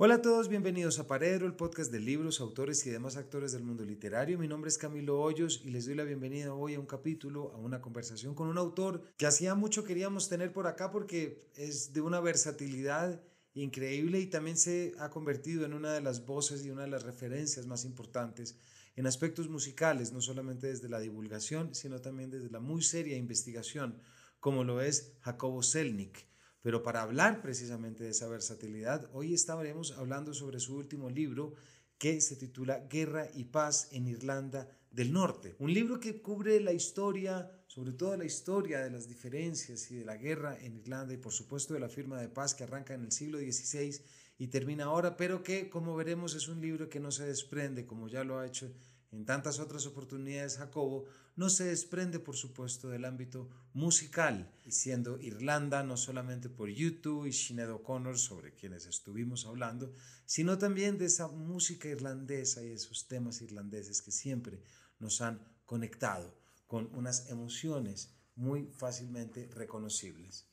Hola a todos, bienvenidos a Paredro, el podcast de libros, autores y demás actores del mundo literario. Mi nombre es Camilo Hoyos y les doy la bienvenida hoy a un capítulo, a una conversación con un autor que hacía mucho queríamos tener por acá porque es de una versatilidad increíble y también se ha convertido en una de las voces y una de las referencias más importantes en aspectos musicales, no solamente desde la divulgación, sino también desde la muy seria investigación, como lo es Jacobo Selnick. Pero para hablar precisamente de esa versatilidad, hoy estaremos hablando sobre su último libro que se titula Guerra y Paz en Irlanda del Norte. Un libro que cubre la historia, sobre todo la historia de las diferencias y de la guerra en Irlanda y por supuesto de la firma de paz que arranca en el siglo XVI y termina ahora, pero que como veremos es un libro que no se desprende, como ya lo ha hecho en tantas otras oportunidades Jacobo, no se desprende por supuesto del ámbito musical, y siendo Irlanda no solamente por U2 y Sinead O'Connor, sobre quienes estuvimos hablando, sino también de esa música irlandesa y esos temas irlandeses que siempre nos han conectado con unas emociones muy fácilmente reconocibles.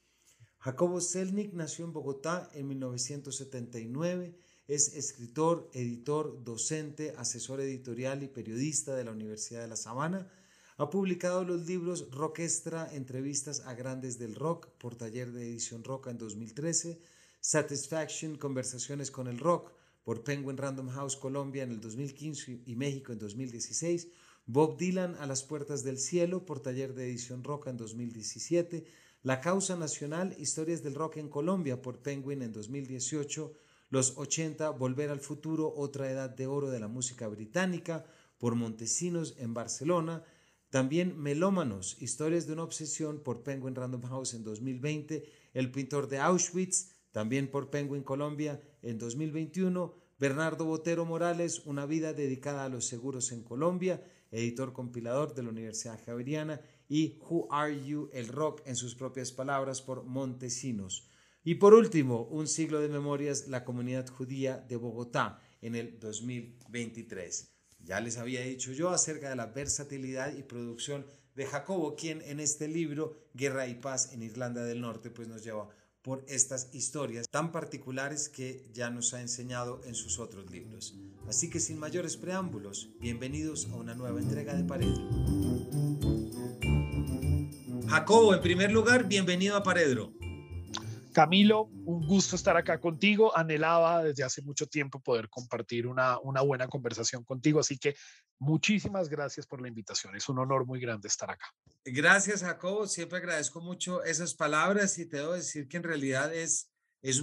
Jacobo Selnick nació en Bogotá en 1979, es escritor, editor, docente, asesor editorial y periodista de la Universidad de La Sabana. Ha publicado los libros Rockestra, entrevistas a grandes del rock por Taller de Edición Roca en 2013, Satisfaction, conversaciones con el rock por Penguin Random House Colombia en el 2015 y México en 2016, Bob Dylan a las puertas del cielo por Taller de Edición Roca en 2017, La Causa Nacional, Historias del Rock en Colombia por Penguin en 2018, Los 80, Volver al Futuro, Otra Edad de Oro de la Música Británica por Montesinos en Barcelona, también Melómanos, Historias de una Obsesión por Penguin Random House en 2020, El Pintor de Auschwitz, también por Penguin Colombia en 2021, Bernardo Botero Morales, Una vida dedicada a los seguros en Colombia, editor compilador de la Universidad Javeriana, y Who Are You? El rock en sus propias palabras por Montesinos. Y por último, Un siglo de memorias, la comunidad judía de Bogotá en el 2023. Ya les había dicho yo acerca de la versatilidad y producción de Jacobo, quien en este libro, Guerra y Paz en Irlanda del Norte, pues nos lleva por estas historias tan particulares que ya nos ha enseñado en sus otros libros. Así que sin mayores preámbulos, bienvenidos a una nueva entrega de Paredro. Jacobo, en primer lugar, bienvenido a Paredro. Camilo, un gusto estar acá contigo. Anhelaba desde hace mucho tiempo poder compartir una buena conversación contigo, así que muchísimas gracias por la invitación. Es un honor muy grande estar acá. Gracias, Jacobo. Siempre agradezco mucho esas palabras y te debo decir que en realidad es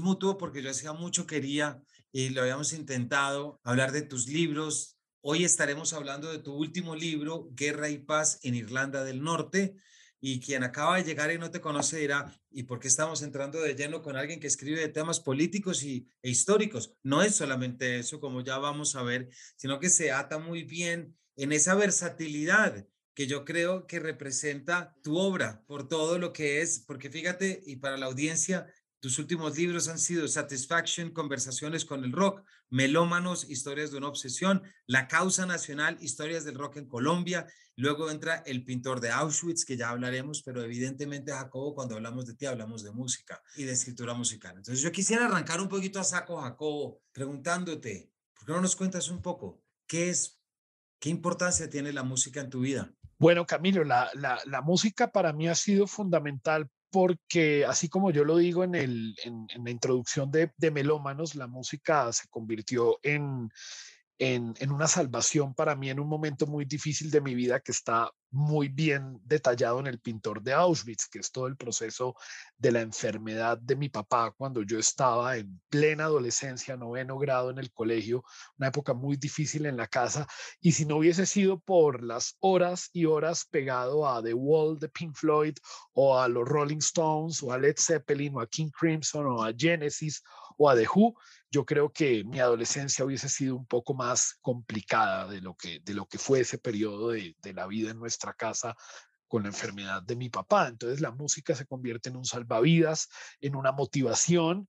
mutuo porque yo hacía mucho quería y lo habíamos intentado hablar de tus libros. Hoy estaremos hablando de tu último libro, Guerra y Paz en Irlanda del Norte. Y quien acaba de llegar y no te conoce dirá, ¿y por qué estamos entrando de lleno con alguien que escribe de temas políticos e históricos? No es solamente eso, como ya vamos a ver, sino que se ata muy bien en esa versatilidad que yo creo que representa tu obra por todo lo que es, porque fíjate, y para la audiencia, tus últimos libros han sido Satisfaction, Conversaciones con el Rock, Melómanos, Historias de una Obsesión, La Causa Nacional, Historias del Rock en Colombia, luego entra El Pintor de Auschwitz, que ya hablaremos, pero evidentemente, Jacobo, cuando hablamos de ti, hablamos de música y de escritura musical. Entonces yo quisiera arrancar un poquito a saco, Jacobo, preguntándote, ¿por qué no nos cuentas un poco qué importancia tiene la música en tu vida? Bueno, Camilo, la música para mí ha sido fundamental porque, así como yo lo digo en la introducción de Melómanos, la música se convirtió en una salvación para mí en un momento muy difícil de mi vida que está muy bien detallado en El Pintor de Auschwitz, que es todo el proceso de la enfermedad de mi papá cuando yo estaba en plena adolescencia, noveno grado en el colegio, una época muy difícil en la casa, y si no hubiese sido por las horas y horas pegado a The Wall de Pink Floyd o a los Rolling Stones o a Led Zeppelin o a King Crimson o a Genesis o a The Who, yo creo que mi adolescencia hubiese sido un poco más complicada de lo que fue ese periodo de la vida en nuestra casa con la enfermedad de mi papá. Entonces la música se convierte en un salvavidas, en una motivación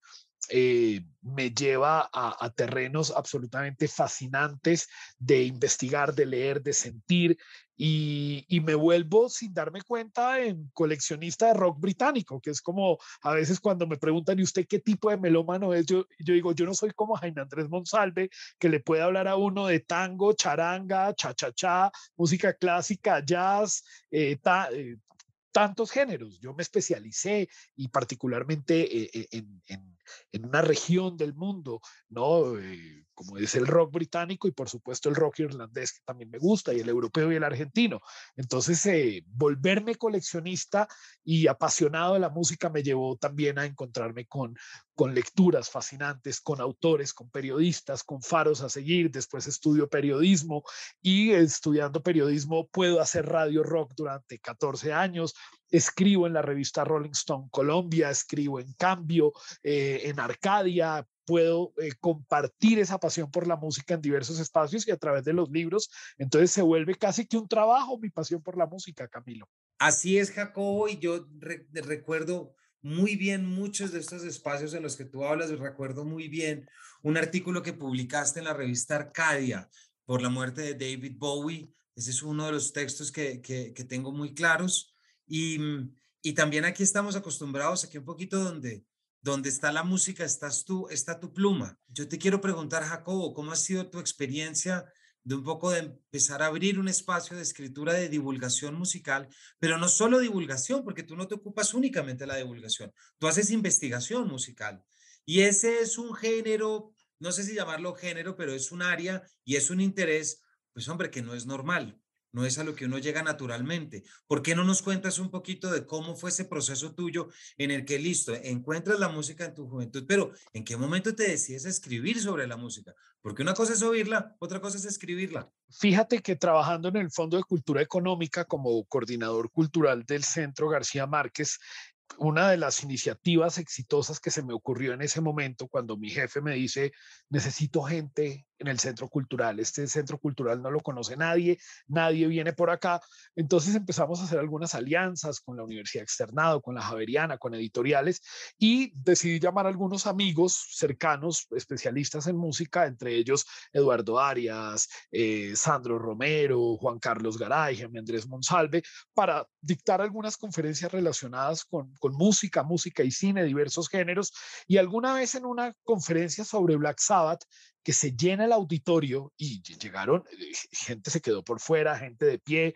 me lleva a terrenos absolutamente fascinantes de investigar, de leer, de sentir, y me vuelvo sin darme cuenta en coleccionista de rock británico, que es como a veces cuando me preguntan, ¿y usted qué tipo de melómano es? Yo digo, yo no soy como Jaime Andrés Monsalve, que le puede hablar a uno de tango, charanga, cha-cha-cha, música clásica, jazz, tantos géneros. Yo me especialicé y particularmente en una región del mundo, ¿no? Como es el rock británico y por supuesto el rock irlandés que también me gusta y el europeo y el argentino. Entonces, volverme coleccionista y apasionado de la música me llevó también a encontrarme con lecturas fascinantes, con autores, con periodistas, con faros a seguir. Después estudio periodismo y estudiando periodismo puedo hacer radio rock durante 14 años. Escribo en la revista Rolling Stone Colombia, escribo en Cambio, en Arcadia, puedo compartir esa pasión por la música en diversos espacios y a través de los libros. Entonces se vuelve casi que un trabajo mi pasión por la música, Camilo. Así es, Jacobo, y yo recuerdo muy bien muchos de estos espacios en los que tú hablas. Recuerdo muy bien un artículo que publicaste en la revista Arcadia por la muerte de David Bowie. Ese es uno de los textos que tengo muy claros. Y también aquí estamos acostumbrados, aquí un poquito donde está la música, estás tú, está tu pluma. Yo te quiero preguntar, Jacobo, ¿cómo ha sido tu experiencia de un poco de empezar a abrir un espacio de escritura de divulgación musical? Pero no solo divulgación, porque tú no te ocupas únicamente de la divulgación, tú haces investigación musical. Y ese es un género, no sé si llamarlo género, pero es un área y es un interés, pues hombre, que no es normal, no es a lo que uno llega naturalmente. ¿Por qué no nos cuentas un poquito de cómo fue ese proceso tuyo en el que, listo, encuentras la música en tu juventud, pero en qué momento te decides a escribir sobre la música? Porque una cosa es oírla, otra cosa es escribirla. Fíjate que trabajando en el Fondo de Cultura Económica como coordinador cultural del Centro García Márquez, una de las iniciativas exitosas que se me ocurrió en ese momento, cuando mi jefe me dice, necesito gente en el centro cultural, este centro cultural no lo conoce nadie, nadie viene por acá, entonces empezamos a hacer algunas alianzas con la Universidad Externado, con la Javeriana, con editoriales, y decidí llamar a algunos amigos cercanos, especialistas en música, entre ellos Eduardo Arias, Sandro Romero, Juan Carlos Garay, Jaime Andrés Monsalve, para dictar algunas conferencias relacionadas con música, música y cine, diversos géneros. Y alguna vez en una conferencia sobre Black Sabbath, que se llena el auditorio y llegaron, gente se quedó por fuera, gente de pie.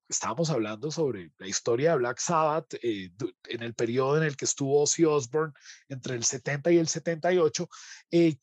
Estábamos hablando sobre la historia de Black Sabbath en el periodo en el que estuvo Ozzy Osbourne entre el 70 y el 78,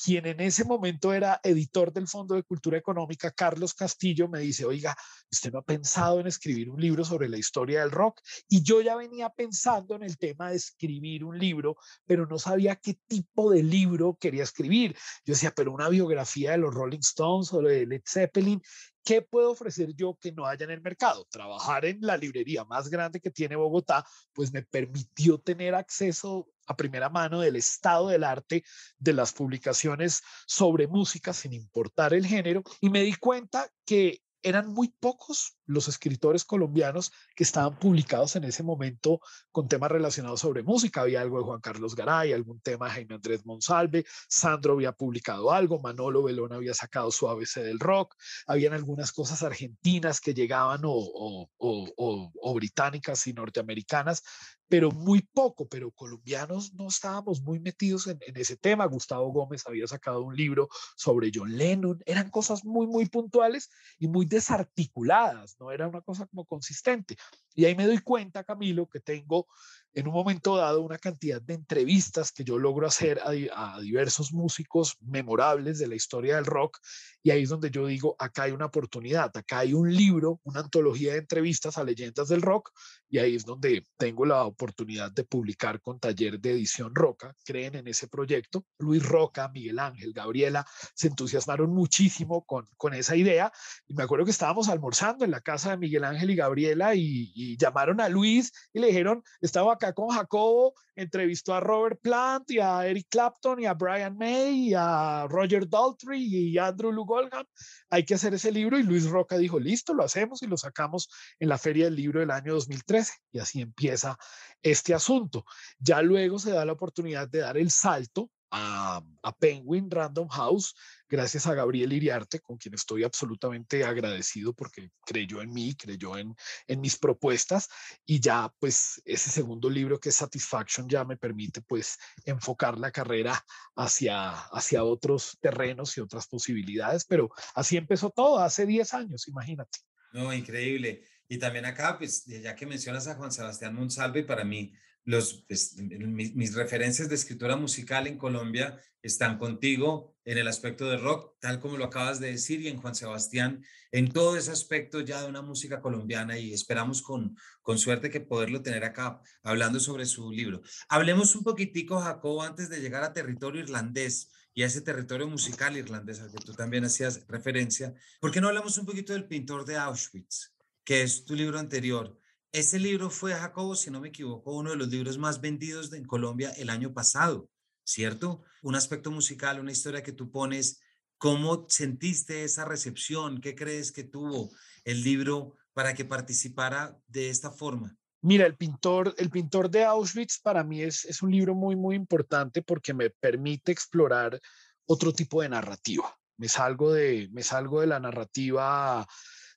quien en ese momento era editor del Fondo de Cultura Económica, Carlos Castillo, me dice, oiga, ¿usted no ha pensado en escribir un libro sobre la historia del rock? Y yo ya venía pensando en el tema de escribir un libro, pero no sabía qué tipo de libro quería escribir. Yo decía, pero una biografía de los Rolling Stones o de Led Zeppelin, ¿qué puedo ofrecer yo que no haya en el mercado? Trabajar en la librería más grande que tiene Bogotá, pues me permitió tener acceso a primera mano del estado del arte, de las publicaciones sobre música, sin importar el género, y me di cuenta que eran muy pocos los escritores colombianos que estaban publicados en ese momento con temas relacionados sobre música. Había algo de Juan Carlos Garay, algún tema de Jaime Andrés Monsalve, Sandro había publicado algo, Manolo Belón había sacado su ABC del rock, habían algunas cosas argentinas que llegaban o británicas y norteamericanas, pero muy poco, pero colombianos no estábamos muy metidos en ese tema. Gustavo Gómez había sacado un libro sobre John Lennon, eran cosas muy, muy puntuales y muy desarticuladas, no era una cosa como consistente. Y ahí me doy cuenta, Camilo, que tengo en un momento dado una cantidad de entrevistas que yo logro hacer a diversos músicos memorables de la historia del rock, y ahí es donde yo digo, acá hay una oportunidad, acá hay un libro, una antología de entrevistas a leyendas del rock, y ahí es donde tengo la oportunidad de publicar con Taller de Edición Roca. Creen en ese proyecto. Luis Roca, Miguel Ángel, Gabriela se entusiasmaron muchísimo con esa idea, y me acuerdo que estábamos almorzando en la casa de Miguel Ángel y Gabriela y llamaron a Luis y le dijeron, estaba acá con Jacobo, entrevistó a Robert Plant y a Eric Clapton y a Brian May y a Roger Daltrey y a Andrew Lou Goldham, hay que hacer ese libro. Y Luis Roca dijo, listo, lo hacemos, y lo sacamos en la Feria del Libro del año 2013, y así empieza este asunto. Ya luego se da la oportunidad de dar el salto a Penguin Random House, gracias a Gabriel Iriarte, con quien estoy absolutamente agradecido porque creyó en mí, creyó en mis propuestas, y ya pues ese segundo libro, que es Satisfaction, ya me permite pues enfocar la carrera hacia otros terrenos y otras posibilidades, pero así empezó todo hace 10 años, imagínate. No, increíble. Y también acá, pues, ya que mencionas a Juan Sebastián Monsalve, para mí, mis referencias de escritura musical en Colombia están contigo en el aspecto de rock, tal como lo acabas de decir, y en Juan Sebastián, en todo ese aspecto ya de una música colombiana, y esperamos con suerte que poderlo tener acá, hablando sobre su libro. Hablemos un poquitico, Jacobo, antes de llegar a territorio irlandés y a ese territorio musical irlandés al que tú también hacías referencia. ¿Por qué no hablamos un poquito del pintor de Auschwitz, que es tu libro anterior? Ese libro fue, Jacobo, si no me equivoco, uno de los libros más vendidos en Colombia el año pasado, ¿cierto? Un aspecto musical, una historia que tú pones. ¿Cómo sentiste esa recepción? ¿Qué crees que tuvo el libro para que participara de esta forma? Mira, el pintor de Auschwitz para mí es un libro muy, muy importante porque me permite explorar otro tipo de narrativa. Me salgo de la narrativa,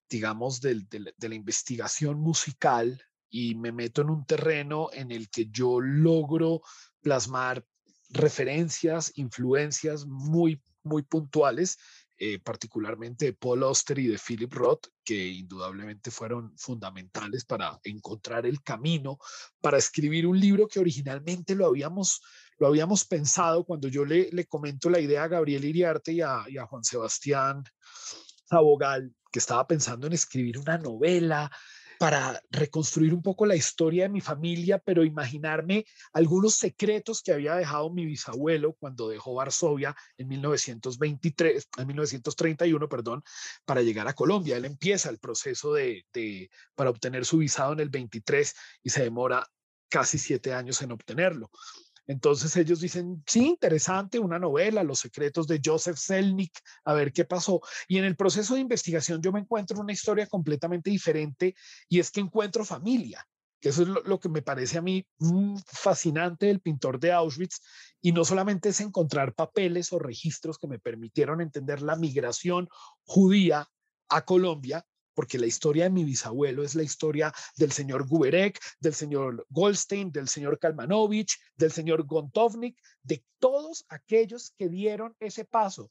digamos, de la investigación musical y me meto en un terreno en el que yo logro plasmar referencias, influencias muy, muy puntuales, particularmente de Paul Auster y de Philip Roth, que indudablemente fueron fundamentales para encontrar el camino para escribir un libro que originalmente lo habíamos pensado cuando yo le comento la idea a Gabriel Iriarte y a Juan Sebastián Sabogal, que estaba pensando en escribir una novela para reconstruir un poco la historia de mi familia, pero imaginarme algunos secretos que había dejado mi bisabuelo cuando dejó Varsovia en 1931, perdón, para llegar a Colombia. Él empieza el proceso para obtener su visado en el 23 y se demora casi 7 años en obtenerlo. Entonces ellos dicen, sí, interesante, una novela, Los secretos de Joseph Selnick, a ver qué pasó. Y en el proceso de investigación yo me encuentro en una historia completamente diferente, y es que encuentro familia, que eso es lo que me parece a mí fascinante del pintor de Auschwitz, y no solamente es encontrar papeles o registros que me permitieron entender la migración judía a Colombia, porque la historia de mi bisabuelo es la historia del señor Guberek, del señor Goldstein, del señor Kalmanovich, del señor Gontovnik, de todos aquellos que dieron ese paso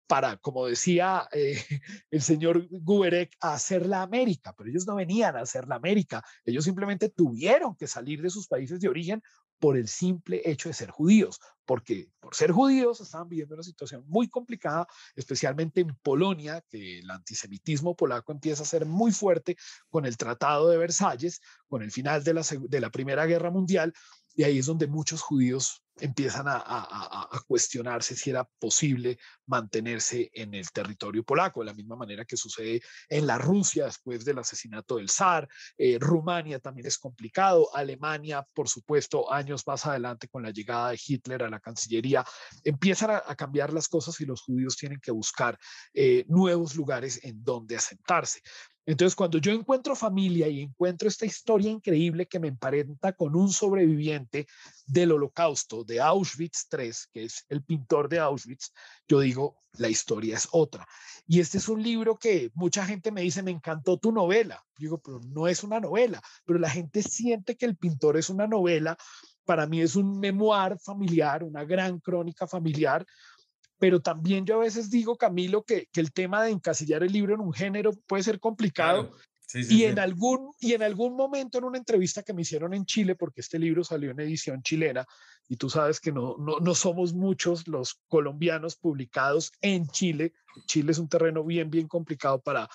para, como decía el señor Guberek, a hacer la América, pero ellos no venían a hacer la América, ellos simplemente tuvieron que salir de sus países de origen por el simple hecho de ser judíos, porque por ser judíos estaban viviendo una situación muy complicada, especialmente en Polonia, que el antisemitismo polaco empieza a ser muy fuerte con el Tratado de Versalles, con el final de la Primera Guerra Mundial, y ahí es donde muchos judíos empiezan a cuestionarse si era posible mantenerse en el territorio polaco, de la misma manera que sucede en la Rusia después del asesinato del zar. Rumania también es complicado, Alemania, por supuesto, años más adelante con la llegada de Hitler a la Cancillería, empiezan a cambiar las cosas y los judíos tienen que buscar nuevos lugares en donde asentarse. Entonces, cuando yo encuentro familia y encuentro esta historia increíble que me emparenta con un sobreviviente del Holocausto, de Auschwitz III, que es el pintor de Auschwitz, yo digo, la historia es otra. Y este es un libro que mucha gente me dice, me encantó tu novela. Yo digo, pero no es una novela, pero la gente siente que el pintor es una novela. Para mí es un memoir familiar, una gran crónica familiar, pero también yo a veces digo, Camilo, que el tema de encasillar el libro en un género puede ser complicado, Claro, sí, sí, y sí. en algún momento en una entrevista que me hicieron en Chile, porque este libro salió en edición chilena, y tú sabes que no somos muchos los colombianos publicados en Chile. Chile es un terreno bien, bien complicado para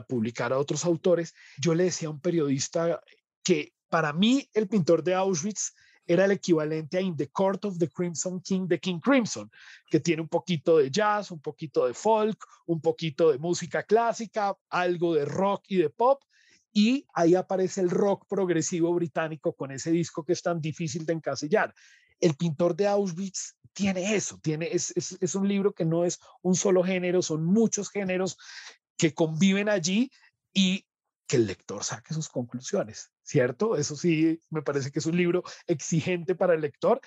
publicar a otros autores. Yo le decía a un periodista que para mí el pintor de Auschwitz era el equivalente a In the Court of the Crimson King de King Crimson, que tiene un poquito de jazz, un poquito de folk, un poquito de música clásica, algo de rock y de pop, y ahí aparece el rock progresivo británico con ese disco que es tan difícil de encasillar. El pintor de Auschwitz tiene eso, es un libro que no es un solo género, son muchos géneros que conviven allí, y que el lector saque sus conclusiones, ¿cierto? Eso sí, me parece que es un libro exigente para el lector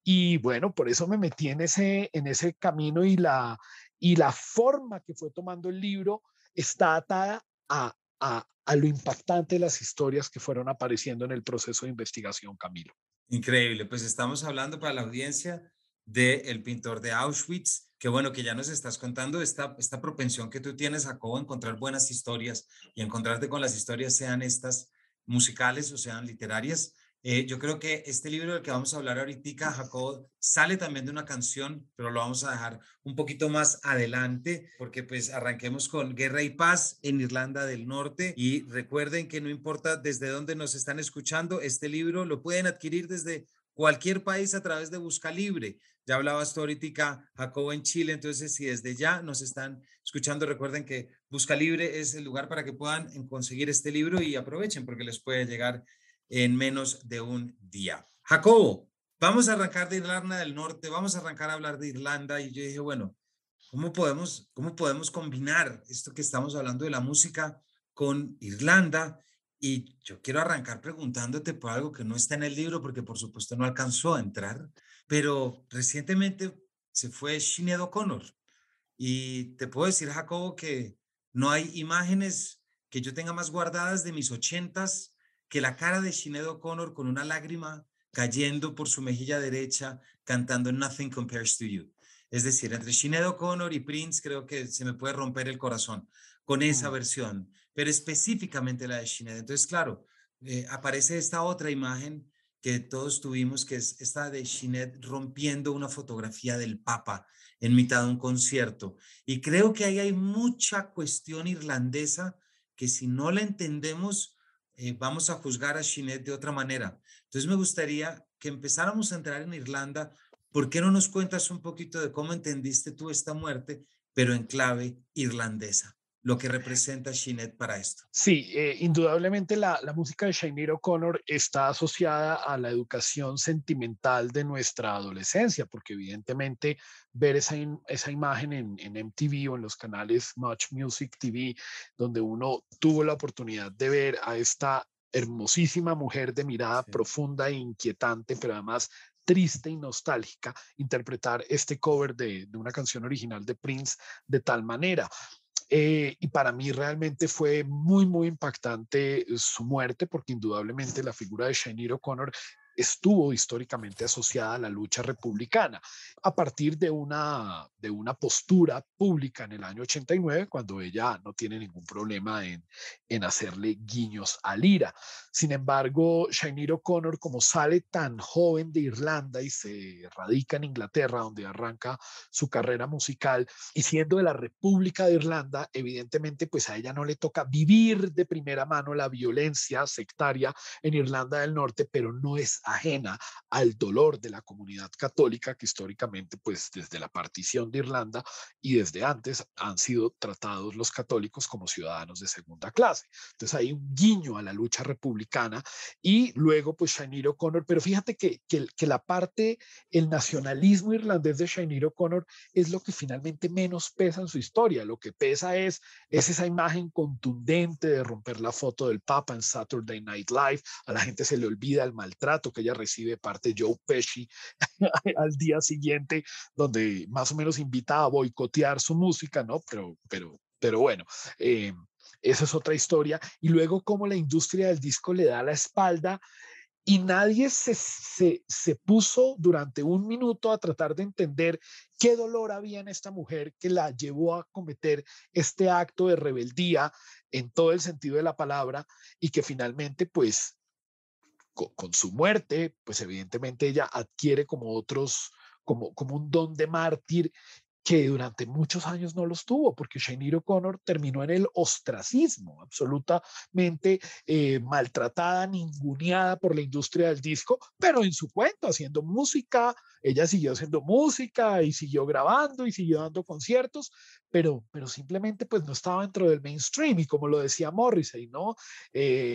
y bueno, por eso me metí en ese camino y la forma que fue tomando el libro está atada a lo impactante de las historias que fueron apareciendo en el proceso de investigación, Camilo. Increíble, pues estamos hablando para la audiencia de El pintor de Auschwitz, que bueno, que ya nos estás contando esta propensión que tú tienes, Jacobo, a encontrar buenas historias y encontrarte con las historias, sean estas musicales o sean literarias. Yo creo que este libro del que vamos a hablar ahorita, Jacobo, sale también de una canción, pero lo vamos a dejar un poquito más adelante, porque pues arranquemos con Guerra y Paz en Irlanda del Norte. Y recuerden que no importa desde dónde nos están escuchando, este libro lo pueden adquirir desde cualquier país a través de Busca Libre. Ya hablabas tú ahorita, Jacobo, en Chile, entonces si desde ya nos están escuchando, recuerden que Busca Libre es el lugar para que puedan conseguir este libro y aprovechen porque les puede llegar en menos de un día. Jacobo, vamos a arrancar de Irlanda del Norte, vamos a arrancar a hablar de Irlanda y yo dije, bueno, cómo podemos combinar esto que estamos hablando de la música con Irlanda? Y yo quiero arrancar preguntándote por algo que no está en el libro, porque por supuesto no alcanzó a entrar, pero recientemente se fue Sinead O'Connor. Y te puedo decir, Jacobo, que no hay imágenes que yo tenga más guardadas de mis ochentas que la cara de Sinead O'Connor con una lágrima cayendo por su mejilla derecha cantando Nothing Compares to You. Es decir, entre Sinead O'Connor y Prince creo que se me puede romper el corazón con esa Mm. versión, pero específicamente la de Sinead. Entonces, claro, aparece esta otra imagen que todos tuvimos, que es esta de Sinead rompiendo una fotografía del Papa en mitad de un concierto. Y creo que ahí hay mucha cuestión irlandesa que si no la entendemos, vamos a juzgar a Sinead de otra manera. Entonces me gustaría que empezáramos a entrar en Irlanda. ¿Por qué no nos cuentas un poquito de cómo entendiste tú esta muerte, pero en clave irlandesa? Lo que representa Sinead para esto. Sí, indudablemente la música de Sinead O'Connor está asociada a la educación sentimental de nuestra adolescencia, porque evidentemente ver esa imagen en MTV o en los canales Much Music TV, donde uno tuvo la oportunidad de ver a esta hermosísima mujer de mirada Sí. profunda e inquietante, pero además triste y nostálgica, interpretar este cover de una canción original de Prince de tal manera. Y para mí realmente fue muy, muy impactante su muerte, porque indudablemente la figura de Sinead O'Connor estuvo históricamente asociada a la lucha republicana, a partir de una postura pública en el año 89, cuando ella no tiene ningún problema en hacerle guiños al IRA. Sin embargo, Sinead O'Connor, como sale tan joven de Irlanda y se radica en Inglaterra, donde arranca su carrera musical, y siendo de la República de Irlanda, evidentemente, pues a ella no le toca vivir de primera mano la violencia sectaria en Irlanda del Norte, pero no es ajena al dolor de la comunidad católica que históricamente, pues desde la partición de Irlanda y desde antes han sido tratados los católicos como ciudadanos de segunda clase. Entonces hay un guiño a la lucha republicana y luego pues Sinead O'Connor, pero fíjate que la parte, el nacionalismo irlandés de Sinead O'Connor es lo que finalmente menos pesa en su historia. Lo que pesa es esa imagen contundente de romper la foto del Papa en Saturday Night Live. A la gente se le olvida el maltrato que ella recibe de parte de Joe Pesci al día siguiente, donde más o menos invita a boicotear su música, ¿no? Pero bueno, esa es otra historia. Y luego cómo la industria del disco le da la espalda y nadie se puso durante un minuto a tratar de entender qué dolor había en esta mujer que la llevó a cometer este acto de rebeldía en todo el sentido de la palabra y que finalmente, pues, con su muerte, pues evidentemente ella adquiere como otros, como un don de mártir que durante muchos años no los tuvo, porque Sinead O'Connor terminó en el ostracismo, absolutamente maltratada, ninguneada por la industria del disco, pero en su cuento, haciendo música ella siguió haciendo música y siguió grabando y siguió dando conciertos, pero simplemente pues no estaba dentro del mainstream y como lo decía Morrissey, ¿no?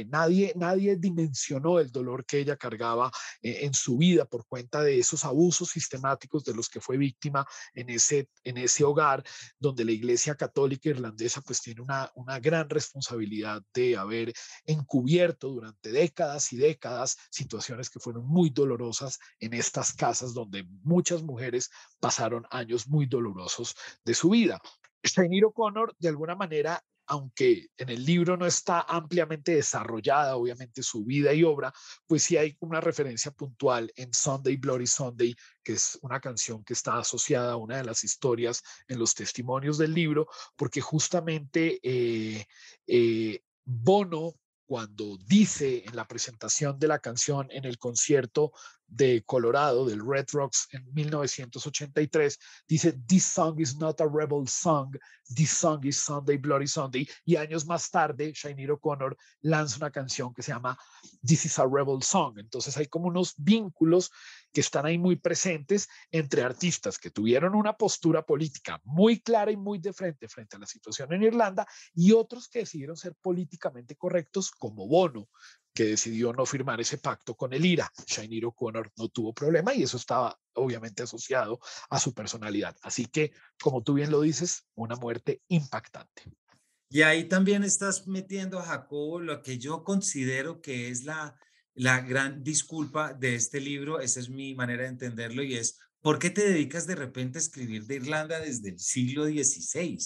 Nadie dimensionó el dolor que ella cargaba en su vida por cuenta de esos abusos sistemáticos de los que fue víctima en ese hogar donde la Iglesia Católica Irlandesa pues tiene una gran responsabilidad de haber encubierto durante décadas y décadas situaciones que fueron muy dolorosas en estas casas donde muchas mujeres pasaron años muy dolorosos de su vida. Sinéad O'Connor, de alguna manera, aunque en el libro no está ampliamente desarrollada, obviamente, su vida y obra, pues sí hay una referencia puntual en Sunday Bloody Sunday, que es una canción que está asociada a una de las historias en los testimonios del libro, porque justamente Bono, cuando dice en la presentación de la canción en el concierto de Colorado, del Red Rocks en 1983, dice, "This song is not a rebel song, this song is Sunday Bloody Sunday", y años más tarde, Sinéad O'Connor lanza una canción que se llama "This is a rebel song". Entonces hay como unos vínculos que están ahí muy presentes entre artistas que tuvieron una postura política muy clara y muy de frente a la situación en Irlanda y otros que decidieron ser políticamente correctos como Bono, que decidió no firmar ese pacto con el IRA. Sinéad O'Connor no tuvo problema y eso estaba obviamente asociado a su personalidad. Así que, como tú bien lo dices, una muerte impactante. Y ahí también estás metiendo a Jacobo lo que yo considero que es la gran disculpa de este libro, esa es mi manera de entenderlo, y es, ¿por qué te dedicas de repente a escribir de Irlanda desde el siglo XVI?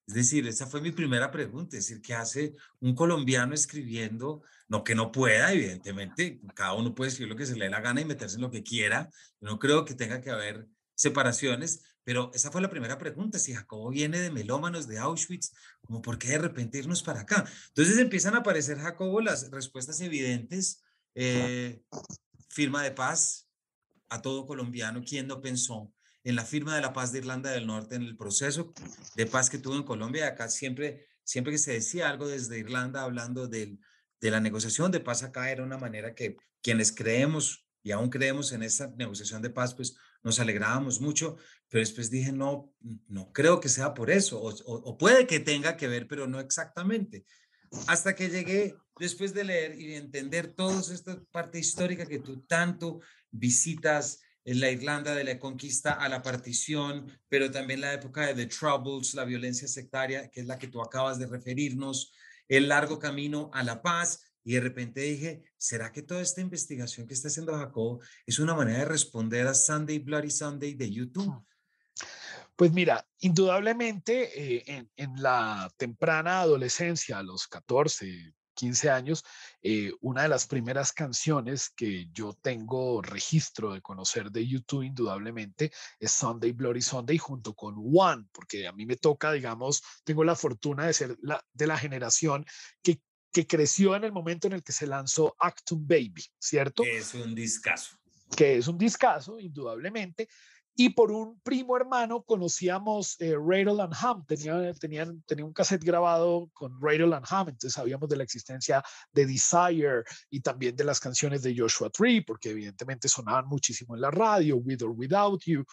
Es decir, esa fue mi primera pregunta, es decir, ¿qué hace un colombiano escribiendo? No que no pueda, evidentemente, cada uno puede escribir lo que se le dé la gana y meterse en lo que quiera, no creo que tenga que haber separaciones, pero esa fue la primera pregunta, si Jacobo viene de melómanos de Auschwitz, como por qué de repente irnos para acá. Entonces empiezan a aparecer, Jacobo, las respuestas evidentes, eh, firma de paz a todo colombiano, ¿quién no pensó en la firma de la paz de Irlanda del Norte, en el proceso de paz que tuvo en Colombia? Acá siempre que se decía algo desde Irlanda hablando de la negociación de paz acá, era una manera que quienes creemos y aún creemos en esa negociación de paz, pues nos alegrábamos mucho, pero después dije, no, no creo que sea por eso, o puede que tenga que ver, pero no exactamente. Hasta que llegué, después de leer y de entender toda esta parte histórica que tú tanto visitas, en la Irlanda de la conquista a la partición, pero también la época de The Troubles, la violencia sectaria, que es la que tú acabas de referirnos, el largo camino a la paz. Y de repente dije, ¿será que toda esta investigación que está haciendo Jacob es una manera de responder a Sunday Bloody Sunday de YouTube? Pues mira, indudablemente en la temprana adolescencia, a los 14, 15 años, una de las primeras canciones que yo tengo registro de conocer de YouTube, indudablemente, es Sunday Bloody Sunday junto con One, porque a mí me toca, digamos, tengo la fortuna de ser de la generación que, que creció en el momento en el que se lanzó Acton Baby, ¿cierto? Es un discazo. Que es un discazo, indudablemente. Y por un primo hermano conocíamos Rattle and Hum, tenía un cassette grabado con Rattle and Hum, entonces sabíamos de la existencia de Desire y también de las canciones de Joshua Tree, porque evidentemente sonaban muchísimo en la radio, With or Without You,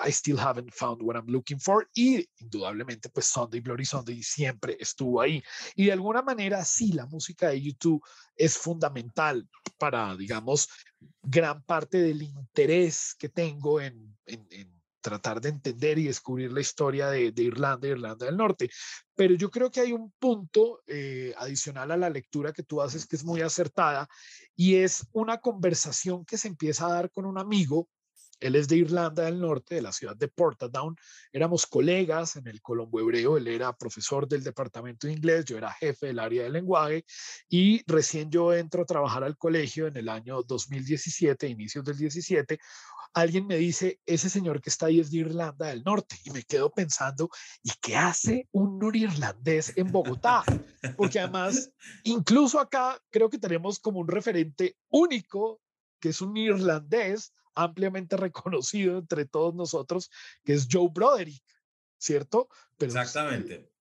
I Still Haven't Found What I'm Looking For, y indudablemente pues Sunday Bloody Sunday siempre estuvo ahí. Y de alguna manera sí, la música de YouTube es fundamental para, digamos, gran parte del interés que tengo en tratar de entender y descubrir la historia de Irlanda y Irlanda del Norte. Pero yo creo que hay un punto adicional a la lectura que tú haces que es muy acertada y es una conversación que se empieza a dar con un amigo. Él es de Irlanda del Norte, de la ciudad de Portadown. Éramos colegas en el Colombo Hebreo. Él era profesor del departamento de inglés, yo era jefe del área de lenguaje y recién yo entro a trabajar al colegio en el año 2017, inicios del 17. Alguien me dice, ese señor que está ahí es de Irlanda del Norte. Y me quedo pensando, ¿y qué hace un norirlandés en Bogotá? Porque además, incluso acá creo que tenemos como un referente único, que es un irlandés ampliamente reconocido entre todos nosotros, que es Joe Broderick, ¿cierto? Pero Exactamente.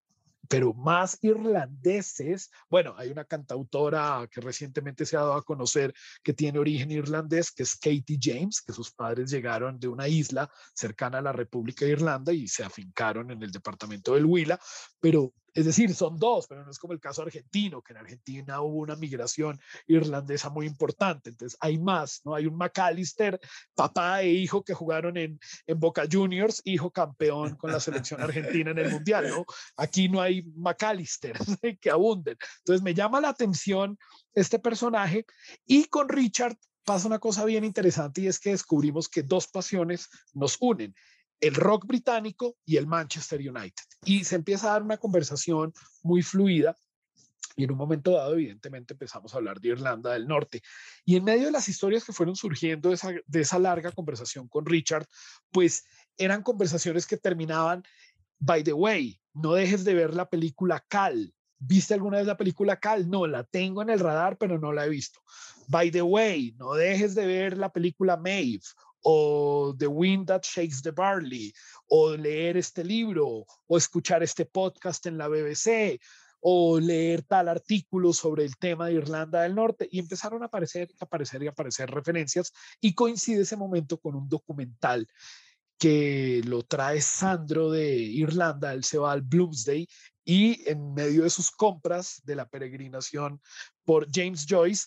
pero más irlandeses. Bueno, hay una cantautora que recientemente se ha dado a conocer que tiene origen irlandés, que es Katie James, que sus padres llegaron de una isla cercana a la República de Irlanda y se afincaron en el departamento del Huila, pero es decir, son dos, pero no es como el caso argentino, que en Argentina hubo una migración irlandesa muy importante. Entonces hay más, ¿no? Hay un McAllister, papá e hijo que jugaron en Boca Juniors, hijo campeón con la selección argentina en el Mundial, ¿no? Aquí no hay McAllister que abunden. Entonces me llama la atención este personaje y con Richard pasa una cosa bien interesante y es que descubrimos que dos pasiones nos unen, el rock británico y el Manchester United. Y se empieza a dar una conversación muy fluida y en un momento dado, evidentemente, empezamos a hablar de Irlanda del Norte. Y en medio de las historias que fueron surgiendo de esa larga conversación con Richard, pues eran conversaciones que terminaban, by the way, no dejes de ver la película Cal. ¿Viste alguna vez la película Cal? No, la tengo en el radar, pero no la he visto. By the way, no dejes de ver la película Maeve o The Wind That Shakes the Barley, o leer este libro, o escuchar este podcast en la BBC, o leer tal artículo sobre el tema de Irlanda del Norte, y empezaron a aparecer, aparecer y aparecer referencias, y coincide ese momento con un documental que lo trae Sandro de Irlanda. Él se va al Bloomsday y en medio de sus compras de la peregrinación por James Joyce,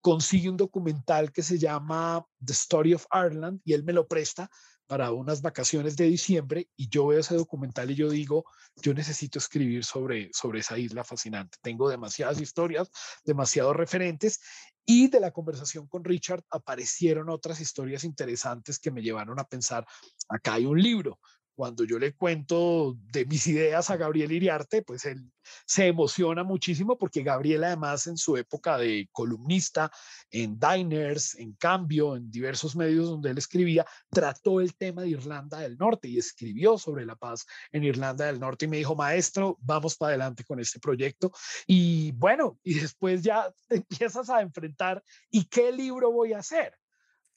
consigue un documental que se llama The Story of Ireland y él me lo presta para unas vacaciones de diciembre y yo veo ese documental y yo digo, yo necesito escribir sobre esa isla fascinante. Tengo demasiadas historias, demasiados referentes y de la conversación con Richard aparecieron otras historias interesantes que me llevaron a pensar, acá hay un libro. Cuando yo le cuento de mis ideas a Gabriel Iriarte, pues él se emociona muchísimo porque Gabriel además en su época de columnista en Diners, en Cambio, en diversos medios donde él escribía, trató el tema de Irlanda del Norte y escribió sobre la paz en Irlanda del Norte y me dijo, maestro, vamos para adelante con este proyecto. Y bueno, y después ya te empiezas a enfrentar, ¿y qué libro voy a hacer?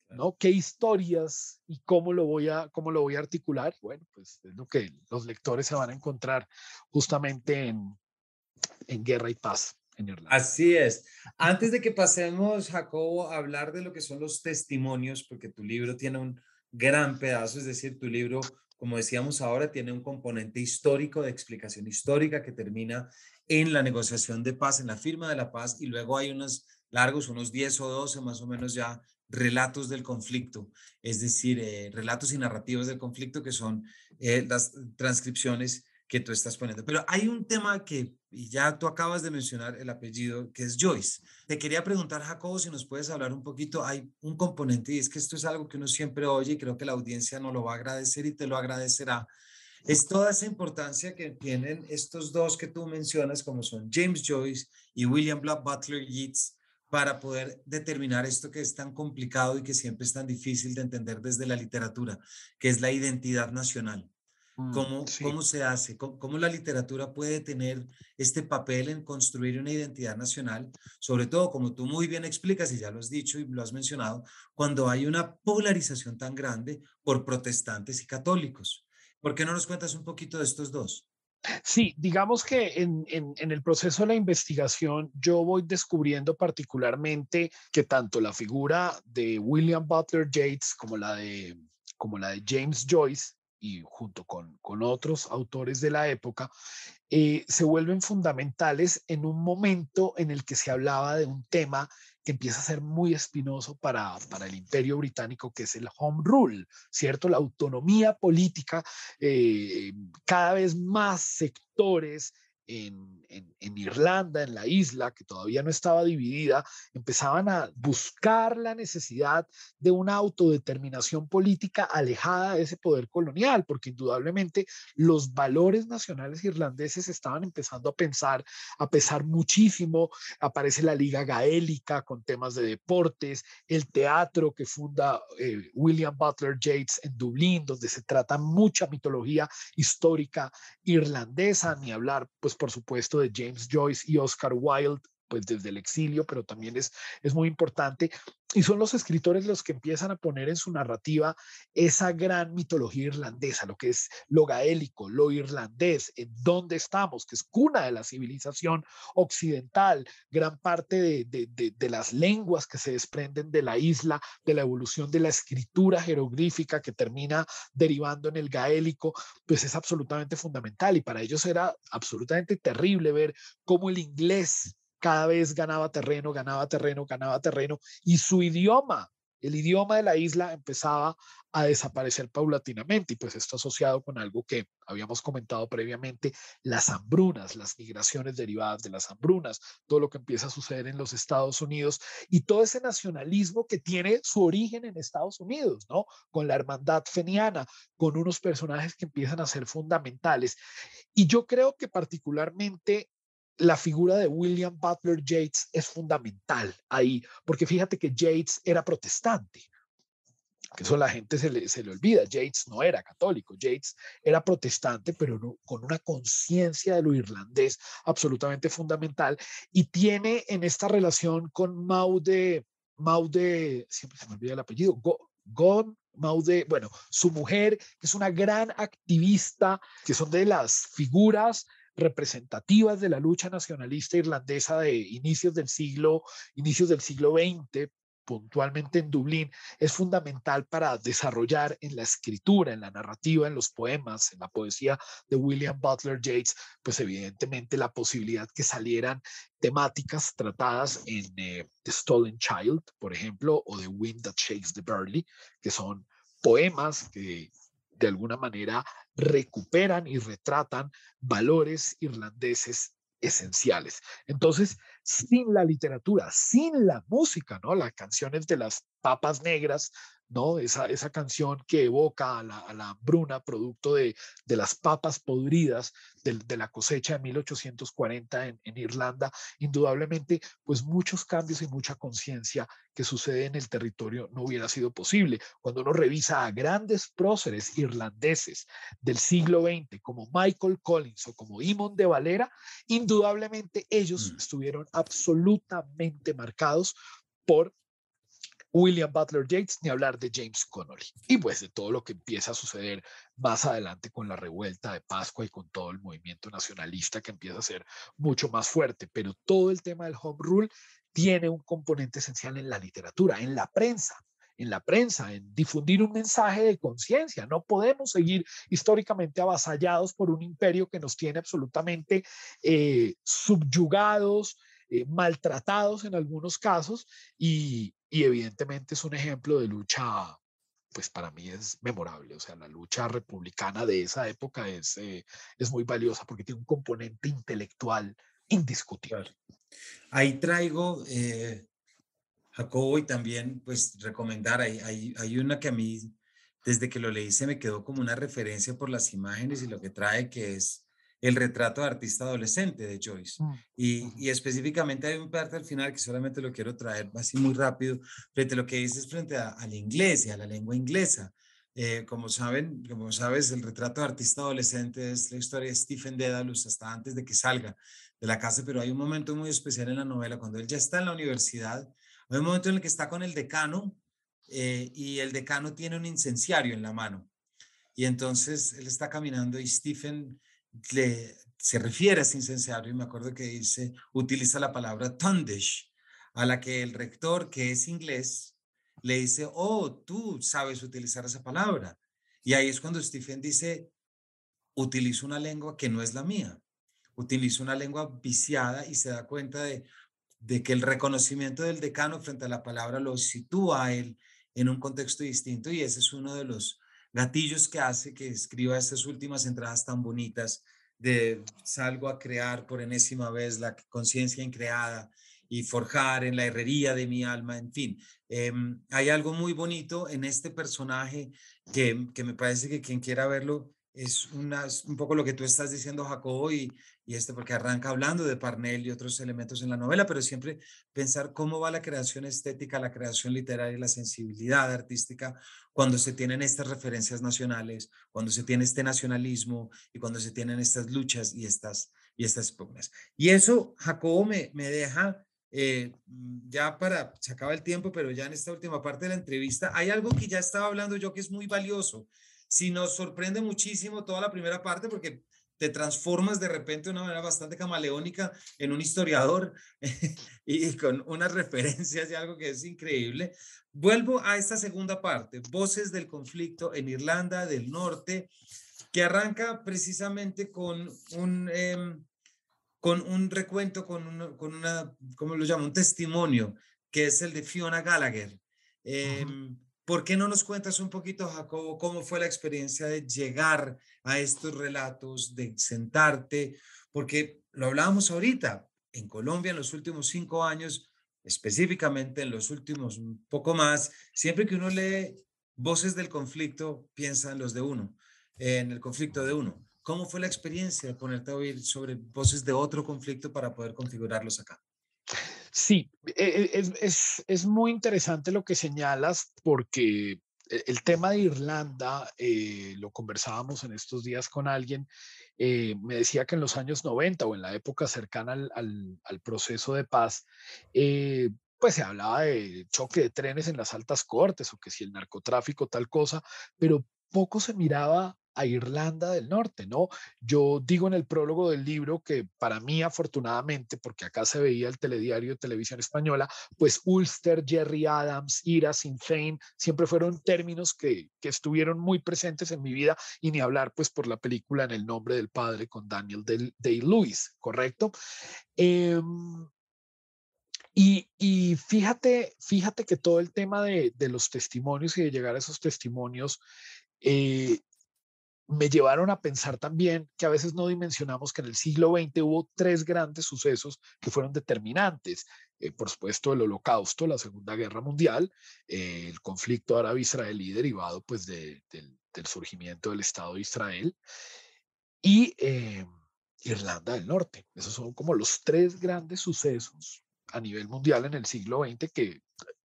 ¿No? ¿Qué historias y cómo lo voy a articular? Bueno, pues es lo que los lectores se van a encontrar justamente en Guerra y Paz en Irlanda. Así es. Antes de que pasemos, Jacobo, a hablar de lo que son los testimonios, porque tu libro tiene un gran pedazo, es decir, tu libro, como decíamos ahora, tiene un componente histórico de explicación histórica que termina en la negociación de paz, en la firma de la paz, y luego hay unos largos, unos 10 o 12 más o menos ya relatos del conflicto, es decir, relatos y narrativas del conflicto que son las transcripciones que tú estás poniendo. Pero hay un tema que, y ya tú acabas de mencionar el apellido, que es Joyce. Te quería preguntar, Jacobo, si nos puedes hablar un poquito. Hay un componente y es que esto es algo que uno siempre oye y creo que la audiencia nos lo va a agradecer y te lo agradecerá. Es toda esa importancia que tienen estos dos que tú mencionas, como son James Joyce y William Butler Yeats, para poder determinar esto que es tan complicado y que siempre es tan difícil de entender desde la literatura, que es la identidad nacional. Sí. ¿Cómo se hace? ¿Cómo la literatura puede tener este papel en construir una identidad nacional? Sobre todo, como tú muy bien explicas y ya lo has dicho y lo has mencionado, cuando hay una polarización tan grande por protestantes y católicos. ¿Por qué no nos cuentas un poquito de estos dos? Sí, digamos que en el proceso de la investigación yo voy descubriendo particularmente que tanto la figura de William Butler Yeats como la de James Joyce y junto con otros autores de la época, se vuelven fundamentales en un momento en el que se hablaba de un tema que empieza a ser muy espinoso para el imperio británico, que es el home rule, ¿cierto? La autonomía política, eh, cada vez más sectores en Irlanda, en la isla, que todavía no estaba dividida, empezaban a buscar la necesidad de una autodeterminación política alejada de ese poder colonial, porque indudablemente los valores nacionales irlandeses estaban empezando a pesar muchísimo. Aparece la Liga Gaélica con temas de deportes, el teatro que funda William Butler Yeats en Dublín, donde se trata mucha mitología histórica irlandesa, ni hablar, pues por supuesto, de James Joyce y Oscar Wilde pues desde el exilio, pero también es muy importante. Y son los escritores los que empiezan a poner en su narrativa esa gran mitología irlandesa, lo que es lo gaélico, lo irlandés, en dónde estamos, que es cuna de la civilización occidental, gran parte de las lenguas que se desprenden de la isla, de la evolución de la escritura jeroglífica que termina derivando en el gaélico, pues es absolutamente fundamental. Y para ellos era absolutamente terrible ver cómo el inglés cada vez ganaba terreno, ganaba terreno, ganaba terreno, y su idioma, el idioma de la isla empezaba a desaparecer paulatinamente, y pues esto asociado con algo que habíamos comentado previamente, las hambrunas, las migraciones derivadas de las hambrunas, todo lo que empieza a suceder en los Estados Unidos y todo ese nacionalismo que tiene su origen en Estados Unidos, ¿no? Con la hermandad feniana, con unos personajes que empiezan a ser fundamentales. Y yo creo que particularmente la figura de William Butler Yeats es fundamental ahí, porque fíjate que Yeats era protestante, que eso a la gente se le olvida. Yeats no era católico, Yeats era protestante, pero no, con una conciencia de lo irlandés absolutamente fundamental, y tiene en esta relación con Maude, siempre se me olvida el apellido, Maude, bueno, su mujer, que es una gran activista, que son de las figuras representativas de la lucha nacionalista irlandesa de inicios del siglo XX, puntualmente en Dublín, es fundamental para desarrollar en la escritura, en la narrativa, en los poemas, en la poesía de William Butler Yeats, pues evidentemente la posibilidad que salieran temáticas tratadas en The Stolen Child, por ejemplo, o The Wind That Shakes the Barley, que son poemas que de alguna manera recuperan y retratan valores irlandeses esenciales. Entonces, sin la literatura, sin la música, ¿no? Las canciones de las papas negras, ¿no? Esa canción que evoca a la hambruna producto de las papas podridas de la cosecha de 1840 en Irlanda, indudablemente, pues muchos cambios y mucha conciencia que sucede en el territorio no hubiera sido posible. Cuando uno revisa a grandes próceres irlandeses del siglo XX, como Michael Collins o como Eamon de Valera, indudablemente ellos Mm. estuvieron absolutamente marcados por William Butler Yeats, ni hablar de James Connolly. Y pues de todo lo que empieza a suceder más adelante con la revuelta de Pascua y con todo el movimiento nacionalista que empieza a ser mucho más fuerte. Pero todo el tema del home rule tiene un componente esencial en la literatura, en la prensa, en difundir un mensaje de conciencia. No podemos seguir históricamente avasallados por un imperio que nos tiene absolutamente subyugados, maltratados en algunos casos, y evidentemente es un ejemplo de lucha, pues para mí es memorable. O sea, la lucha republicana de esa época es muy valiosa porque tiene un componente intelectual indiscutible. Claro. Ahí traigo, Jacobo, y también pues recomendar, hay una que a mí, desde que lo leí, se me quedó como una referencia por las imágenes y lo que trae, que es El retrato de artista adolescente de Joyce. Mm, Y específicamente hay un parte al final que solamente lo quiero traer así muy rápido, frente a lo que dices frente al inglés y a la lengua inglesa. Como saben, como sabes, el retrato de artista adolescente es la historia de Stephen Dedalus hasta antes de que salga de la casa, pero hay un momento muy especial en la novela cuando él ya está en la universidad. Hay un momento en el que está con el decano, y el decano tiene un incenciario en la mano. Y entonces él está caminando y Stephen se refiere a ese incenciario, y me acuerdo que dice, utiliza la palabra tundish, a la que el rector, que es inglés, le dice, oh, tú sabes utilizar esa palabra. Y ahí es cuando Stephen dice, utilizo una lengua que no es la mía, utilizo una lengua viciada, y se da cuenta de que el reconocimiento del decano frente a la palabra lo sitúa a él en un contexto distinto, y ese es uno de los gatillos que hace que escriba estas últimas entradas tan bonitas de salgo a crear por enésima vez la conciencia increada y forjar en la herrería de mi alma, en fin. Hay algo muy bonito en este personaje que me parece que quien quiera verlo es un poco lo que tú estás diciendo, Jacobo, y porque arranca hablando de Parnell y otros elementos en la novela, pero siempre pensar cómo va la creación estética, la creación literaria y la sensibilidad artística cuando se tienen estas referencias nacionales, cuando se tiene este nacionalismo y cuando se tienen estas luchas y estas y estas pugnas. Y eso, Jacobo, me deja, ya para, se acaba el tiempo, pero ya en esta última parte de la entrevista, hay algo que ya estaba hablando yo que es muy valioso. Si nos sorprende muchísimo toda la primera parte, porque te transformas de repente de una manera bastante camaleónica en un historiador y con unas referencias y algo que es increíble. Vuelvo a esta segunda parte, Voces del conflicto en Irlanda del Norte, que arranca precisamente con un recuento, ¿cómo lo llamo? Un testimonio, que es el de Fiona Gallagher. Ujú. ¿Por qué no nos cuentas un poquito, Jacobo, cómo fue la experiencia de llegar a estos relatos, de sentarte? Porque lo hablábamos ahorita, en Colombia en los últimos 5 años, específicamente en los últimos un poco más, siempre que uno lee Voces del conflicto, piensa en los de uno, en el conflicto de uno. ¿Cómo fue la experiencia de ponerte a oír sobre voces de otro conflicto para poder configurarlos acá? Sí, es muy interesante lo que señalas porque el tema de Irlanda, lo conversábamos en estos días con alguien, me decía que en los años 90 o en la época cercana al proceso de paz, pues se hablaba de choque de trenes en las altas cortes o que si el narcotráfico tal cosa, pero poco se miraba a Irlanda del Norte, ¿no? Yo digo en el prólogo del libro que para mí, afortunadamente, porque acá se veía el telediario de televisión española, pues Ulster, Jerry Adams, IRA, Sinn Féin, siempre fueron términos que estuvieron muy presentes en mi vida y ni hablar pues por la película En el nombre del padre con Daniel Day-Lewis, ¿correcto? Eh, y fíjate que todo el tema de los testimonios y de llegar a esos testimonios eh, me llevaron a pensar también que a veces no dimensionamos que en el siglo XX hubo tres grandes sucesos que fueron determinantes. Por supuesto, el Holocausto, la Segunda Guerra Mundial, el conflicto árabe-israelí derivado pues del surgimiento del Estado de Israel y Irlanda del Norte. Esos son como los tres grandes sucesos a nivel mundial en el siglo XX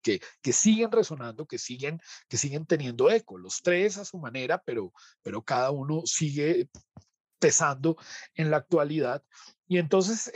que siguen resonando, que siguen teniendo eco, los tres a su manera, pero cada uno sigue pesando en la actualidad. Y entonces,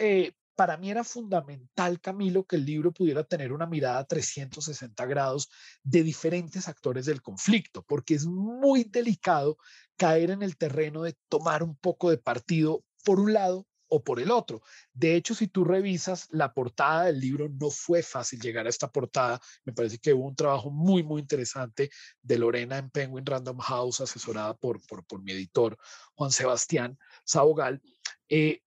para mí era fundamental, Camilo, que el libro pudiera tener una mirada 360 grados de diferentes actores del conflicto, porque es muy delicado caer en el terreno de tomar un poco de partido por un lado o por el otro. De hecho, si tú revisas la portada del libro, no fue fácil llegar a esta portada. Me parece que hubo un trabajo muy, muy interesante de Lorena en Penguin Random House, asesorada por mi editor, Juan Sebastián Sabogal, eh,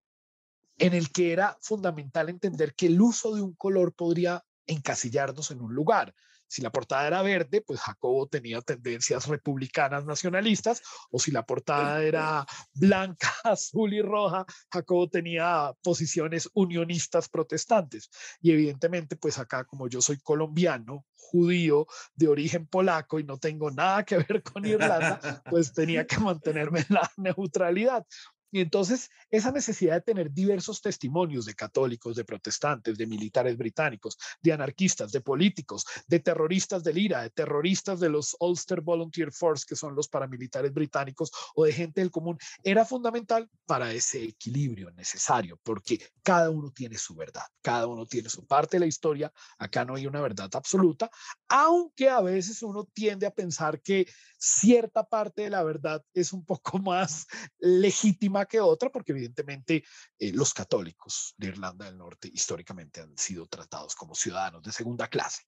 en el que era fundamental entender que el uso de un color podría encasillarnos en un lugar. Si la portada era verde, pues Jacobo tenía tendencias republicanas nacionalistas, o si la portada era blanca, azul y roja, Jacobo tenía posiciones unionistas protestantes. Y evidentemente, pues acá como yo soy colombiano, judío, de origen polaco y no tengo nada que ver con Irlanda, pues tenía que mantenerme en la neutralidad. Y entonces esa necesidad de tener diversos testimonios de católicos, de protestantes, de militares británicos, de anarquistas, de políticos, de terroristas del IRA, de terroristas de los Ulster Volunteer Force, que son los paramilitares británicos, o de gente del común, era fundamental para ese equilibrio necesario, porque cada uno tiene su verdad, cada uno tiene su parte de la historia, acá no hay una verdad absoluta, aunque a veces uno tiende a pensar que cierta parte de la verdad es un poco más legítima que otra, porque evidentemente los católicos de Irlanda del Norte históricamente han sido tratados como ciudadanos de segunda clase.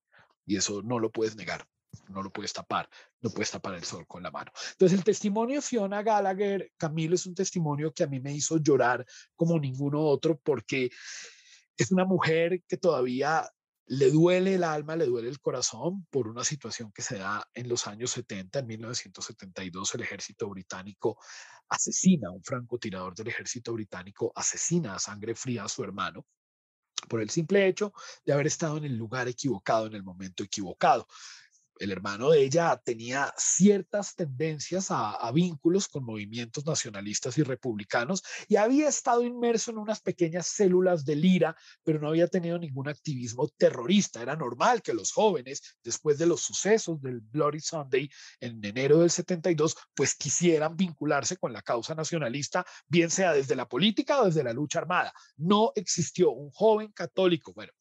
Y eso no lo puedes negar, no lo puedes tapar, no puedes tapar el sol con la mano. Entonces el testimonio de Fiona Gallagher, Camilo, es un testimonio que a mí me hizo llorar como ninguno otro, porque es una mujer que todavía le duele el alma, le duele el corazón por una situación que se da en los años 70. En 1972 el ejército británico asesina, un francotirador del ejército británico asesina a sangre fría a su hermano por el simple hecho de haber estado en el lugar equivocado, en el momento equivocado. el hermano de ella tenía ciertas tendencias a vínculos con movimientos nacionalistas y republicanos y había estado inmerso en unas pequeñas células del IRA, pero no había tenido ningún activismo terrorista. Era normal que los jóvenes, después de los sucesos del Bloody Sunday en enero del 72, pues quisieran vincularse con la causa nacionalista, bien sea desde la política o desde la lucha armada. No existió un joven católico, bueno,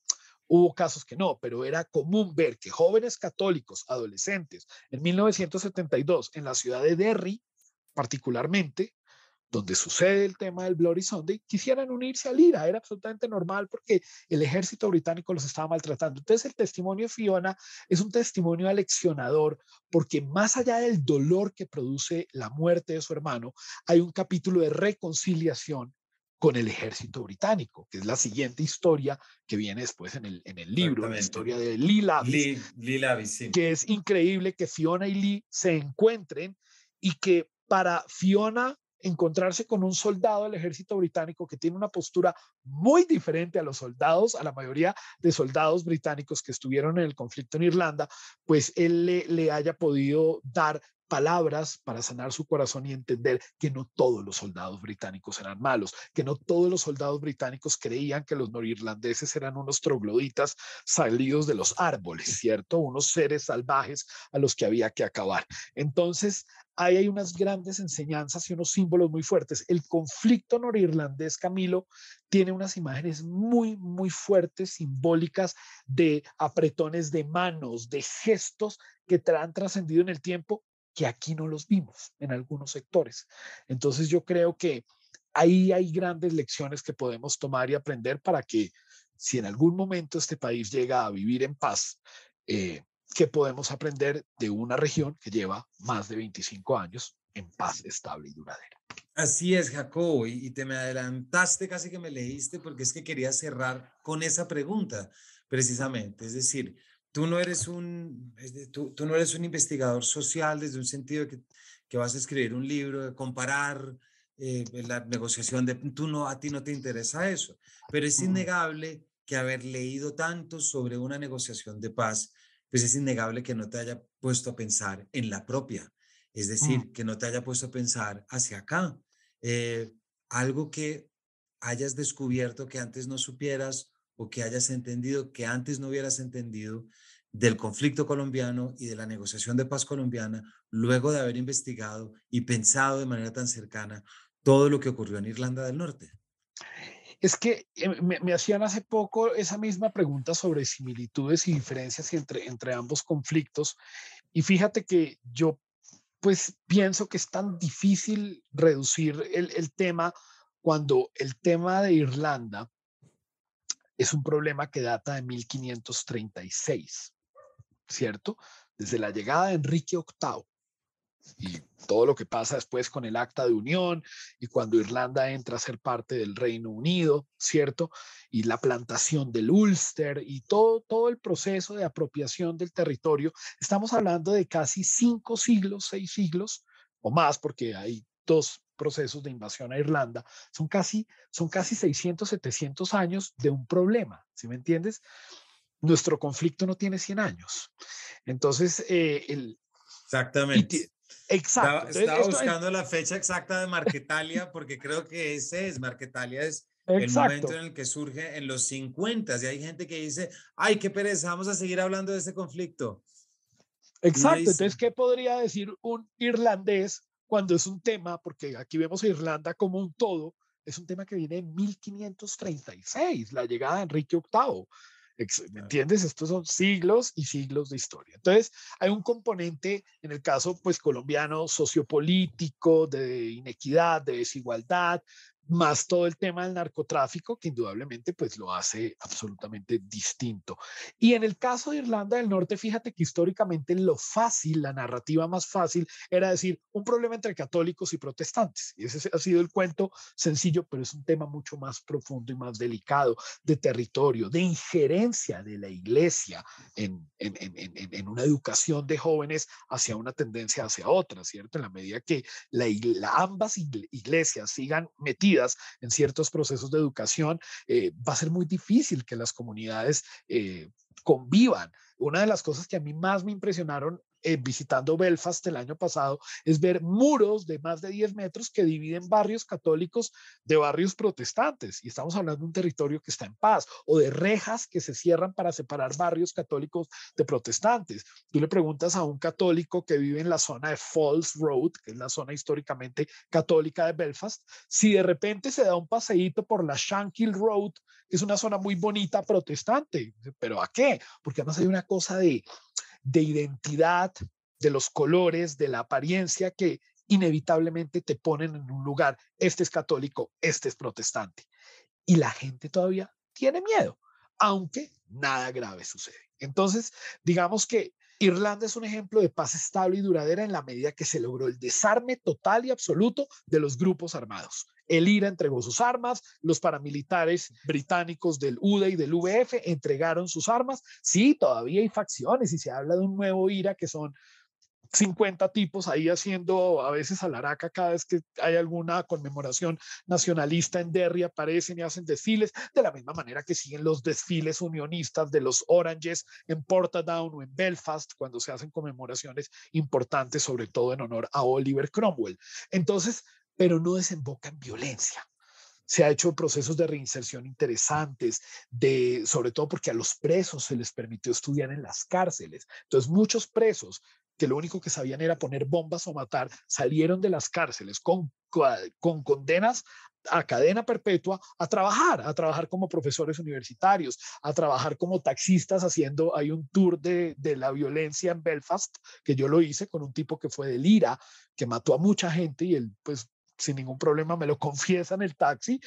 hubo casos que no, pero era común ver que jóvenes católicos, adolescentes, en 1972, en la ciudad de Derry, particularmente, donde sucede el tema del Bloody Sunday, quisieran unirse al IRA. Era absolutamente normal porque el ejército británico los estaba maltratando. Entonces el testimonio de Fiona es un testimonio aleccionador porque más allá del dolor que produce la muerte de su hermano, hay un capítulo de reconciliación con el ejército británico, que es la siguiente historia que viene después en el libro, la Exactamente. historia de Lee Lavis, Lee Lavis, sí. que es increíble que Fiona y Lee se encuentren y que para Fiona encontrarse con un soldado del ejército británico que tiene una postura muy diferente a los soldados, a la mayoría de soldados británicos que estuvieron en el conflicto en Irlanda, pues él le haya podido dar palabras para sanar su corazón y entender que no todos los soldados británicos eran malos, que no todos los soldados británicos creían que los norirlandeses eran unos trogloditas salidos de los árboles, ¿cierto? Unos seres salvajes a los que había que acabar. Entonces, ahí hay unas grandes enseñanzas y unos símbolos muy fuertes. El conflicto norirlandés, Camilo, tiene unas imágenes muy, muy fuertes, simbólicas, de apretones de manos, de gestos que han trascendido en el tiempo, que aquí no los vimos en algunos sectores. Entonces yo creo que ahí hay grandes lecciones que podemos tomar y aprender para que si en algún momento este país llega a vivir en paz, ¿qué podemos aprender de una región que lleva más de 25 años en paz estable y duradera? Así es, Jacobo, y te me adelantaste, casi que me leíste, porque es que quería cerrar con esa pregunta, precisamente. Es decir, tú no eres un investigador social desde un sentido que vas a escribir un libro, de comparar la negociación a ti no te interesa eso, pero es innegable que haber leído tanto sobre una negociación de paz, pues es innegable que no te haya puesto a pensar en la propia. Es decir, que no te haya puesto a pensar hacia acá eh, algo que hayas descubierto que antes no supieras o que hayas entendido que antes no hubieras entendido del conflicto colombiano y de la negociación de paz colombiana, luego de haber investigado y pensado de manera tan cercana todo lo que ocurrió en Irlanda del Norte. Es que me hacían hace poco esa misma pregunta sobre similitudes y diferencias entre ambos conflictos. Y fíjate que yo pues pienso que es tan difícil reducir el tema cuando el tema de Irlanda es un problema que data de 1536, ¿cierto? Desde la llegada de Enrique VIII y todo lo que pasa después con el Acta de Unión y cuando Irlanda entra a ser parte del Reino Unido, ¿cierto? Y la plantación del Ulster y todo el proceso de apropiación del territorio, estamos hablando de casi 5 siglos, 6 siglos o más, porque hay dos procesos de invasión a Irlanda, son casi 600, 700 años de un problema, ¿sí me entiendes? Nuestro conflicto no tiene 100 años. Entonces, y Exactamente. exacto. Entonces, Estaba esto es buscando la fecha exacta de Marquetalia porque creo que ese es, Marquetalia es el momento exacto, en el que surge en los 50 y hay gente que dice, ay, qué pereza, vamos a seguir hablando de este conflicto. Y uno exacto. dice, Entonces, ¿qué podría decir un irlandés cuando es un tema? Porque aquí vemos a Irlanda como un todo. Es un tema que viene en 1536, la llegada de Enrique VIII. ¿Me entiendes? Estos son siglos y siglos de historia. Entonces, hay un componente, en el caso pues colombiano, sociopolítico, de inequidad, de desigualdad, más todo el tema del narcotráfico, que indudablemente pues lo hace absolutamente distinto. Y en el caso de Irlanda del Norte, fíjate que históricamente lo fácil, la narrativa más fácil, era decir un problema entre católicos y protestantes. Y ese ha sido el cuento sencillo, pero es un tema mucho más profundo y más delicado, de territorio, de injerencia de la iglesia en una educación de jóvenes hacia una tendencia hacia otra, ¿cierto? En la medida que ambas iglesias sigan metidas en ciertos procesos de educación, va a ser muy difícil que las comunidades convivan. Una de las cosas que a mí más me impresionaron visitando Belfast el año pasado es ver muros de más de 10 metros que dividen barrios católicos de barrios protestantes. Y estamos hablando de un territorio que está en paz, o de rejas que se cierran para separar barrios católicos de protestantes. Tú le preguntas a un católico que vive en la zona de Falls Road, que es la zona históricamente católica de Belfast, si de repente se da un paseíto por la Shankill Road, que es una zona muy bonita protestante. ¿Pero a qué? Porque además hay una cosa de identidad, de los colores, de la apariencia que inevitablemente te ponen en un lugar. Este es católico, este es protestante. Y la gente todavía tiene miedo, aunque nada grave sucede. Entonces, digamos que Irlanda es un ejemplo de paz estable y duradera en la medida que se logró el desarme total y absoluto de los grupos armados. El IRA entregó sus armas, los paramilitares británicos del UDA y del VF entregaron sus armas. Sí, todavía hay facciones y se habla de un nuevo IRA que son 50 tipos ahí haciendo a veces alaraca cada vez que hay alguna conmemoración nacionalista en Derry, aparecen y hacen desfiles, de la misma manera que siguen los desfiles unionistas de los Oranges en Portadown o en Belfast cuando se hacen conmemoraciones importantes, sobre todo en honor a Oliver Cromwell. Entonces, pero no desemboca en violencia. Se ha hecho procesos de reinserción interesantes, sobre todo porque a los presos se les permitió estudiar en las cárceles. Entonces, muchos presos que lo único que sabían era poner bombas o matar, salieron de las cárceles con condenas a cadena perpetua a trabajar como profesores universitarios, a trabajar como taxistas haciendo, hay un tour de la violencia en Belfast, que yo lo hice con un tipo que fue del IRA, que mató a mucha gente y él pues sin ningún problema me lo confiesa en el taxi,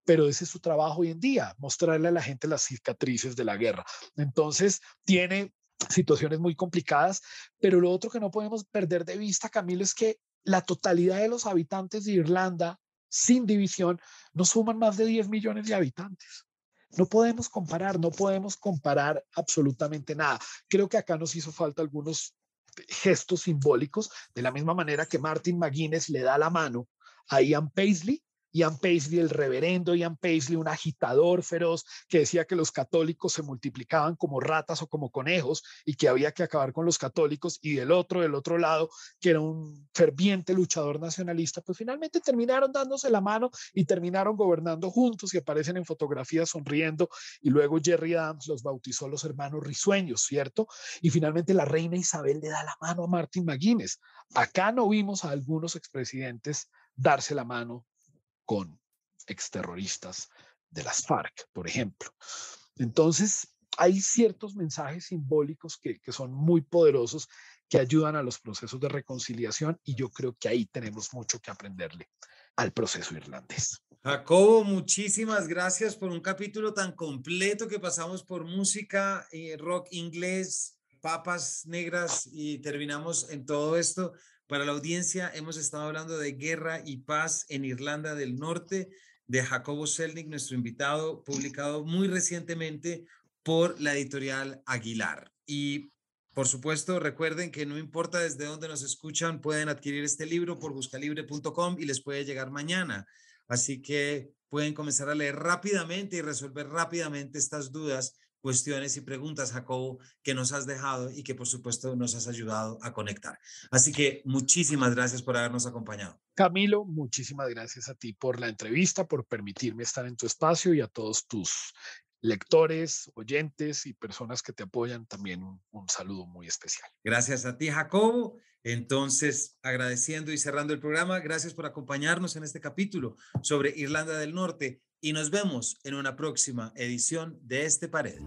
pero ese es su trabajo hoy en día, mostrarle a la gente las cicatrices de la guerra. Entonces, tiene situaciones muy complicadas, pero lo otro que no podemos perder de vista, Camilo, es que la totalidad de los habitantes de Irlanda, sin división, no suman más de 10 millones de habitantes. No podemos comparar absolutamente nada. Creo que acá nos hizo falta algunos gestos simbólicos, de la misma manera que Martin McGuinness le da la mano a Ian Paisley, el reverendo Ian Paisley, un agitador feroz que decía que los católicos se multiplicaban como ratas o como conejos y que había que acabar con los católicos, y del otro lado, que era un ferviente luchador nacionalista, pues finalmente terminaron dándose la mano y terminaron gobernando juntos y aparecen en fotografías sonriendo, y luego Jerry Adams los bautizó los hermanos risueños, ¿cierto? Y finalmente la reina Isabel le da la mano a Martin McGuinness. Acá no vimos a algunos expresidentes darse la mano con exterroristas de las FARC, por ejemplo. Entonces, hay ciertos mensajes simbólicos que son muy poderosos, que ayudan a los procesos de reconciliación, y yo creo que ahí tenemos mucho que aprenderle al proceso irlandés. Jacobo, muchísimas gracias por un capítulo tan completo que pasamos por música, rock inglés, papas negras y terminamos en todo esto. Para la audiencia, hemos estado hablando de guerra y paz en Irlanda del Norte, de Jacobo Selnick, nuestro invitado, publicado muy recientemente por la editorial Aguilar. Y por supuesto, recuerden que no importa desde dónde nos escuchan, pueden adquirir este libro por buscalibre.com y les puede llegar mañana. Así que pueden comenzar a leer rápidamente y resolver rápidamente estas dudas, cuestiones y preguntas, Jacobo, que nos has dejado y que por supuesto nos has ayudado a conectar. Así que muchísimas gracias por habernos acompañado. Camilo, muchísimas gracias a ti por la entrevista, por permitirme estar en tu espacio, y a todos tus lectores, oyentes y personas que te apoyan también un saludo muy especial. Gracias a ti, Jacobo. Entonces, agradeciendo y cerrando el programa, gracias por acompañarnos en este capítulo sobre Irlanda del Norte y nos vemos en una próxima edición de este Pared.